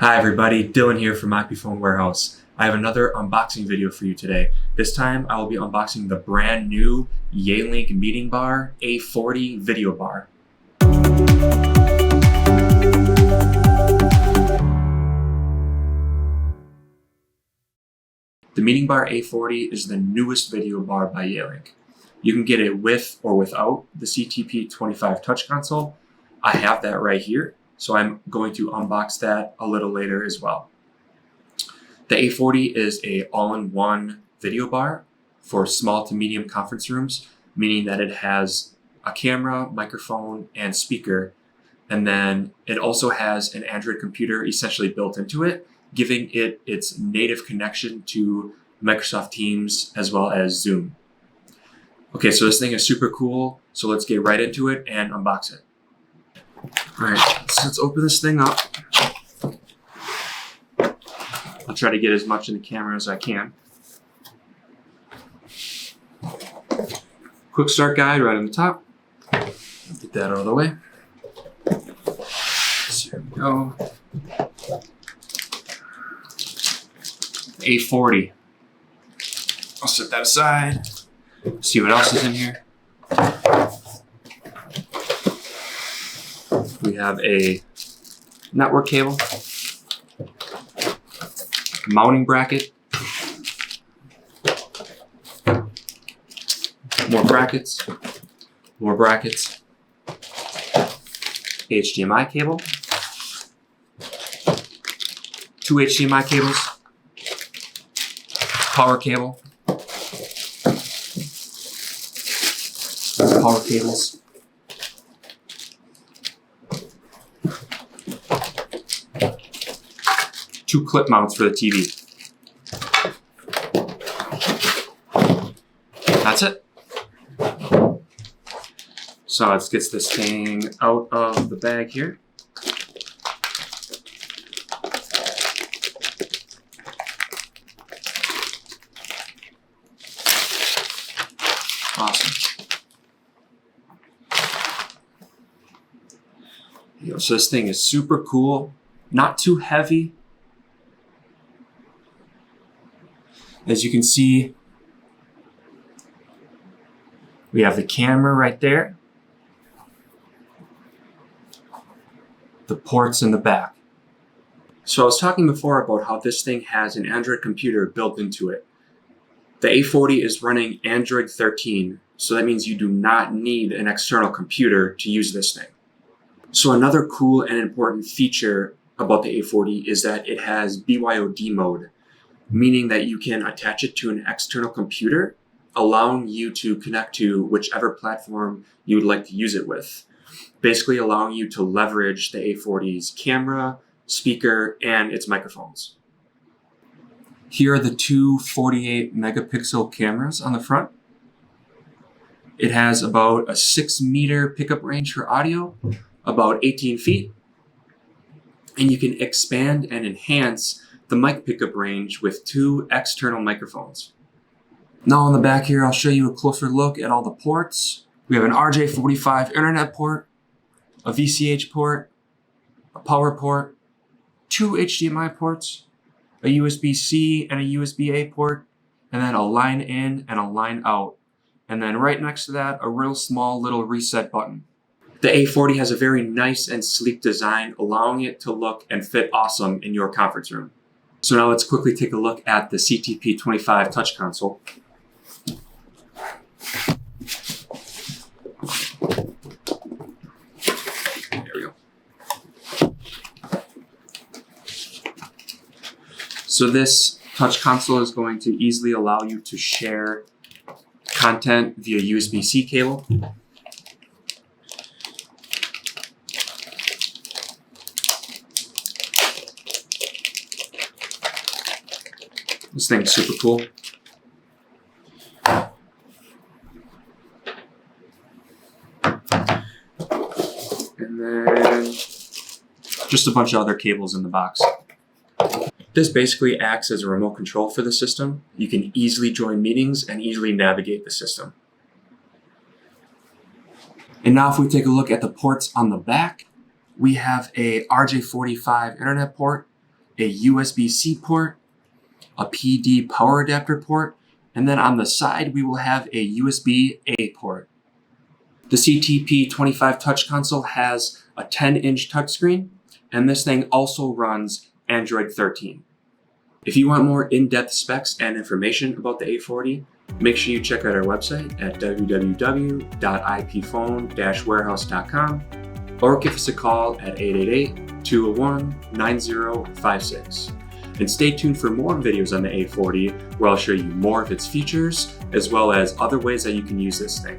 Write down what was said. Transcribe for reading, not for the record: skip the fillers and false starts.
Hi everybody, Dylan here from iPhone Warehouse. I have another unboxing video for you today. This time I will be unboxing the brand new Yealink MeetingBar A40 video bar. The MeetingBar A40 is the newest video bar by Yealink. You can get it with or without the CTP25 Touch Console. I have that right here, so I'm going to unbox that a little later as well. The A40 is an all-in-one video bar for small to medium conference rooms, meaning that it has a camera, microphone, and speaker, and then it also has an Android computer essentially built into it, giving it its native connection to Microsoft Teams as well as Zoom. Okay, so this thing is super cool, so let's get right into it and unbox it. All right, so let's open this thing up. I'll try to get as much in the camera as I can. Quick start guide right on the top. Get that out of the way. So here we go. A40. I'll set that aside. See what else is in here. We have a network cable, mounting bracket, more brackets, HDMI cable, 2 HDMI cables, power cable, power cables, two clip mounts for the TV. That's it. So let's get this thing out of the bag here. Awesome. So this thing is super cool, not too heavy. As you can see, we have the camera right there, the ports in the back. So I was talking before about how this thing has an Android computer built into it. The A40 is running Android 13, so that means you do not need an external computer to use this thing. So another cool and important feature about the A40 is that it has BYOD mode, meaning that you can attach it to an external computer, allowing you to connect to whichever platform you would like to use it with, basically allowing you to leverage the A40's camera, speaker, and its microphones. Here are the two 48 megapixel cameras on the front. It has about a 6-meter pickup range for audio, about 18 feet, and you can expand and enhance the mic pickup range with 2 external microphones. Now on the back here, I'll show you a closer look at all the ports. We have an RJ45 internet port, a VCH port, a power port, 2 HDMI ports, a USB-C and a USB-A port, and then a line in and a line out. And then right next to that, a real small little reset button. The A40 has a very nice and sleek design, allowing it to look and fit awesome in your conference room. So now let's quickly take a look at the CTP25 Touch Console. There we go. So this Touch Console is going to easily allow you to share content via USB-C cable. This thing's super cool. And then just a bunch of other cables in the box. This basically acts as a remote control for the system. You can easily join meetings and easily navigate the system. And now if we take a look at the ports on the back, we have a RJ45 internet port, a USB-C port, a PD power adapter port, and then on the side we will have a USB-A port. The CTP25 Touch Console has a 10-inch touchscreen, and this thing also runs Android 13. If you want more in-depth specs and information about the A40, make sure you check out our website at www.ipphone-warehouse.com or give us a call at 888-201-9056. And stay tuned for more videos on the A40 where I'll show you more of its features as well as other ways that you can use this thing.